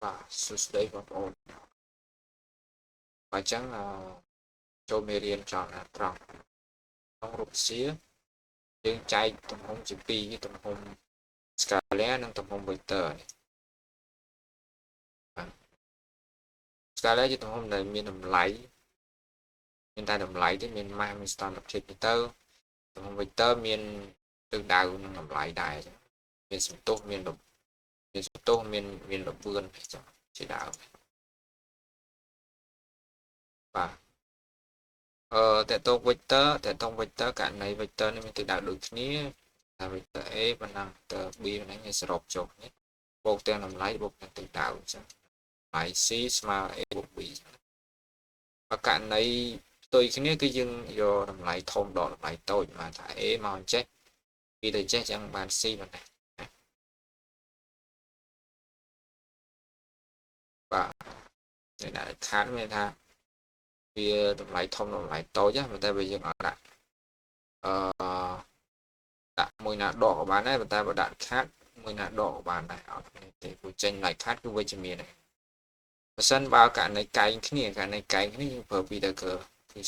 បាទសួស្តីបងប្អូនបាទអញ្ចឹងចូលមេរៀនចង់ត្រង់ក្នុងរូបវិទ្យាយើងចែកទំហំជាពីរទំហំ scalar និងទំហំ vector នេះបាទ scalar ជាទំហំដែលមានតម្លៃមានតែតម្លៃទេមាន mass មាន standard ភាពទៅទំហំ vector មានទិសដៅនិងតម្លៃដែរមានសន្ទុះមានសន្ទុះមានល្បឿនអញ្ចឹងជាដើមបាទតកតង vector ករណី vector នេះមានទិសដៅដូចគ្នាតែ vector A ប៉ុណ្ណឹង vector B ប៉ុណ្ណឹងវាសរុបចុះនេះបូកទាំងតម្លៃបូកទាំងទិសដៅអញ្ចឹងតម្លៃ C ស្មើ A បូក B បើករណីផ្ទុយគ្នាគឺយើងយកតម្លៃធំដកតម្លៃតូចមកថា A មកអញ្ចេះ B ទៅចេះអញ្ចឹងបាន C ប៉ុណ្ណេះបាទតែដាក់ខាតមានថាវាតម្លៃធំតម្លៃតូចប៉ុន្តែបើយើងអត់ដាក់អឺដាក់មួយណាដកក៏បានដែរប៉ុន្តែបើដាក់ខាតមួយណាដកក៏បានដែរអត់ទេព្រោះចេញតម្លៃខាតគឺវិជ្ជមានដែរបើសិនបើករណីកែងគ្នាយើងប្រើពីតើគឺ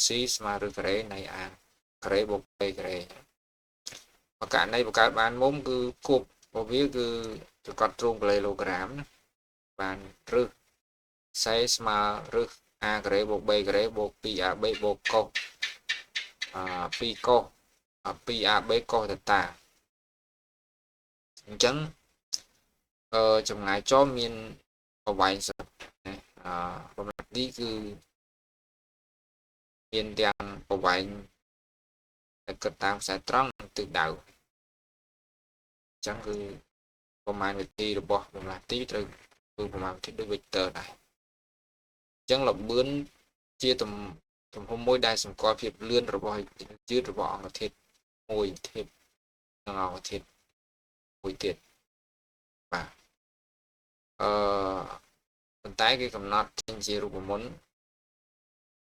C ស្មើឬការ៉េនៃ A ការ៉េបូក B ការ៉េបើករណីបង្កើតបានមុំគឺគប់របស់វាគឺសង្កត់ទ្រង់ parallelogram ណាបានរឹស C ស្មើរឹស A ការ៉េបូក B ការ៉េបូក 2AB បូកកុស2កុស 2AB កុសតេតាអញ្ចឹងចម្ងាយចរមានប្រវែងសិតបំណាត់នេះគឺមានទាំងប្រវែងដែលគិតតាមខ្សែត្រង់និងទិសដៅអញ្ចឹងគឺប្រមាណវិធីរបស់បំណាត់ទីត្រូវគឺប្រមាណវិធីដូច vector ដែរអញ្ចឹងល្បឿនជាទំហំមួយដែលសម្គាល់ភាពលឿនរបស់យឺតរបស់អង្គធាតុមួយធៀបនឹងអង្គធាតុមួយទៀតបាទប៉ុន្តែគេកំណត់ចេញជារូបមន្ត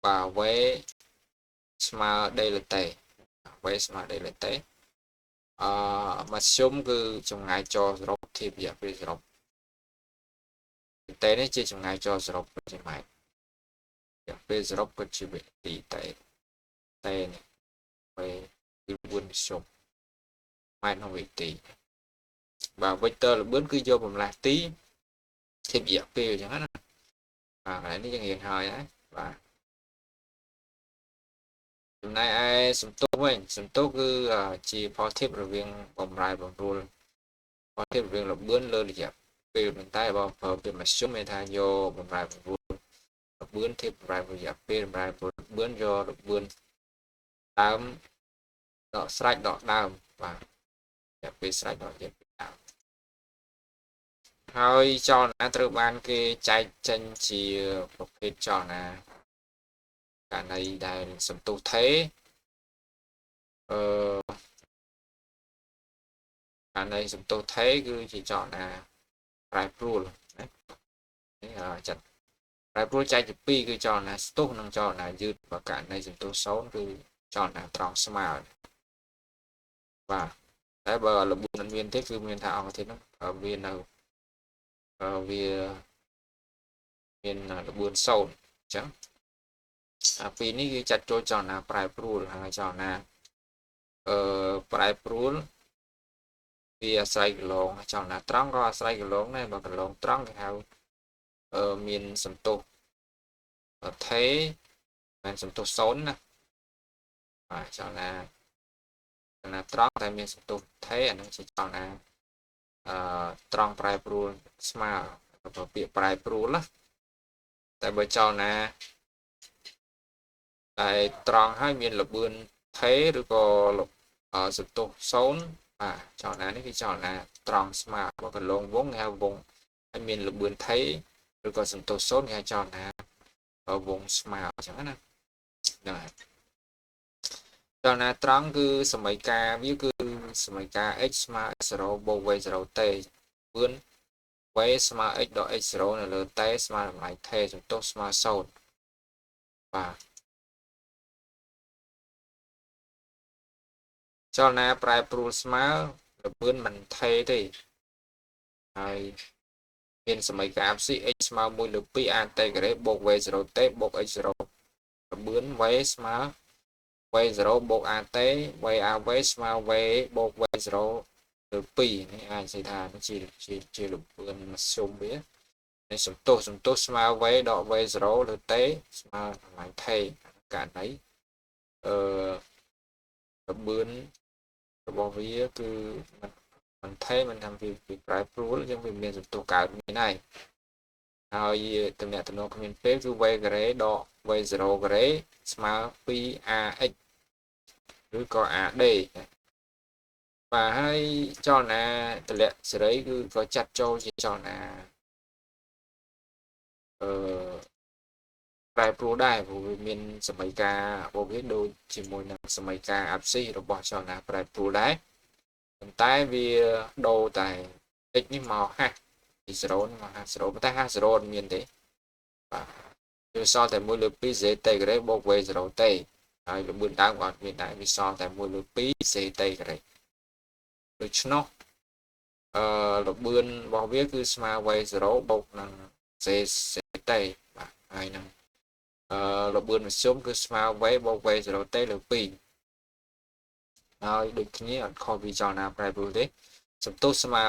បាទ v ស្មើ delta v ស្មើ delta មធ្យមគឺចម្ងាយចរសរុបធៀបរយៈពេលសរុបdelta នេះជាចម្ងាយចរសរុបជាម៉ែត្ររយៈពេលសរុបគឺជាវិនាទីតែនេះពេលគឺ4មធ្យមម៉ែត្រក្នុងវិនាទីបាទ vector ល្បឿនគឺយកបំលាស់ទីធៀបរយៈពេលអញ្ចឹងណាបាទកន្លែងនេះយើងរៀនហើយណាបាទចំណែកឯសន្ទុះវិញសន្ទុះគឺជាផលធៀបរវាងបំរែបំរួលផលធៀបរវាងល្បឿនលើរយៈពេលប៉ុន្តែបើប្រើពីមធ្យមមានថាយកបំរែបំរួលល្បឿនធៀបបំរែរយៈពេលបំរែបំរួលល្បឿនយកល្បឿនដើមដកស្រេចដកដើមបាទរយៈពេលស្រេចដករយៈពេលដើមហើយចលនាត្រូវបានគេចែកចេញជាប្រភេទចលនាករណីដែលសន្ទុះថេករណីសន្ទុះថេគឺជាចលនាប្រែប្រួលណានេះចាត់ប្រែប្រួលចែកជាពីរគឺចលនាស្ទុះនិងចលនាយឺតបើករណីសន្ទុះសូន្យគឺចលនាត្រង់ស្មើបាទតែបើល្បឿនមិនមានទេគឺមានថាអង្គធាតុហ្នឹងវានៅវាមានល្បឿនសូន្យអញ្ចឹងពីរនេះគឺចាត់ចូលចលនាប្រែប្រួលហើយចលនាប្រែប្រួលវាអាស្រ័យកន្លងចលនាត្រង់ក៏អាស្រ័យកន្លងដែរបើកន្លងត្រង់គេហៅមានសន្ទុះថេមិនសន្ទុះសូន្យណាបាទចលនាត្រង់តែមានសន្ទុះថេអានឹងជាចលនាត្រង់ប្រែប្រួលស្មើពាក្យប្រែប្រួលណាតែបើចលនាតែត្រង់ហើយមានល្បឿនថេឬក៏សន្ទុះសូន្យបាទចលនានេះគឺចលនាត្រង់ស្មើបើកន្លងវងគេហៅវងហើយមានល្បឿនថេឬក៏សន្ទុះសូន្យគេហៅចលនាវងស្មើអញ្ចឹងណាហ្នឹងហើយចលនាត្រង់គឺសមីការវាគឺសមីការ x ស្មើ x0 បូក y0 t ល្បឿន y ស្មើ x ដក x0 នៅលើ t ស្មើតម្លៃ t សន្ទុះស្មើ0បាទចលនាប្រែប្រួលស្មើល្បឿនមិនថេទេហើយ មានសមីការ abscissa x ស្មើ1លើ2 a តេការ៉េបូក v0 តេបូក x0 ក្បឿន v ស្មើ v0 បូក a តេ vស្មើ v បូក v0 លើ2នេះអាចនិយាយថាជាល្បឿនមធ្យមវានេះសន្ទុះស្មើ v ដក v0 លើតេស្មើតម្លៃថេករណីល្បឿនរបស់វាគឺมันថេมันทำពីប្រែប្រួលយើងវាមានសន្ទុះកើតមានហើយហើយតំណាក់តំណងគ្មានពេលគឺ v ការ៉េដក v0 ការ៉េស្មើ 2ax ឬក៏ ad បាទហើយចលនាទម្លាក់សេរីគឺក៏ចាត់ចូលជាចលនាប្រែប្រួលដែរព្រោះវាមានសមីការរបស់វាដូចជាមួយនឹងសមីការ abscissa របស់ចលនាប្រែប្រួលដែរប៉ុន្តែវាដូរតែ x នេះមកហាស់ពី0នេះមកហាស់0ប៉ុន្តែហាស់0អត់មានទេបាទវាសល់តែ1លើ2 z តេការ៉េបូក v0 តេហើយល្បឿនដើមក៏អត់មានដែរវាសល់តែ1លើ2 z តេការ៉េដូច្នោះល្បឿនរបស់វាគឺស្មើ v0 បូកនឹង z តេបាទហើយនឹងល្បឿនមធ្យមគឺស្មើ v បូក v0 តេលើ2ហើយដូចគ្នាអត់ខុសពីចលនាប្រែប្រួលទេសន្ទុះស្មើ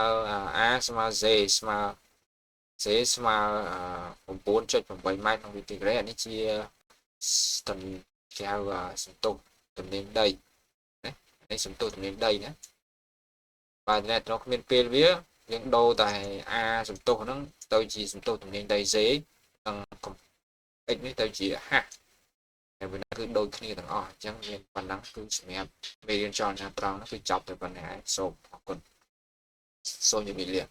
a ស្មើ z ស្មើ ស្មើ 9.8 ម៉ែត្រក្នុងវិទីក្រេអានេះជាគេហៅសន្ទុះទំនាញដីណានេះសន្ទុះទំនាញដីណាបាទអ្នកត្រង់គ្មានពេលវាយើងដូរតែ a សន្ទុះហ្នឹងទៅជាសន្ទុះទំនាញដី z និង x នេះទៅជាហាស់តែវាគឺដូចគ្នាទាំងអស់អញ្ចឹងមានប៉ុណ្ណឹងគឺសម្រាប់មេរៀនចលនាត្រង់ហ្នឹងគឺចប់ទៅប៉ុណ្ណេះហើយសូមអរគុណសូមជម្រាបលា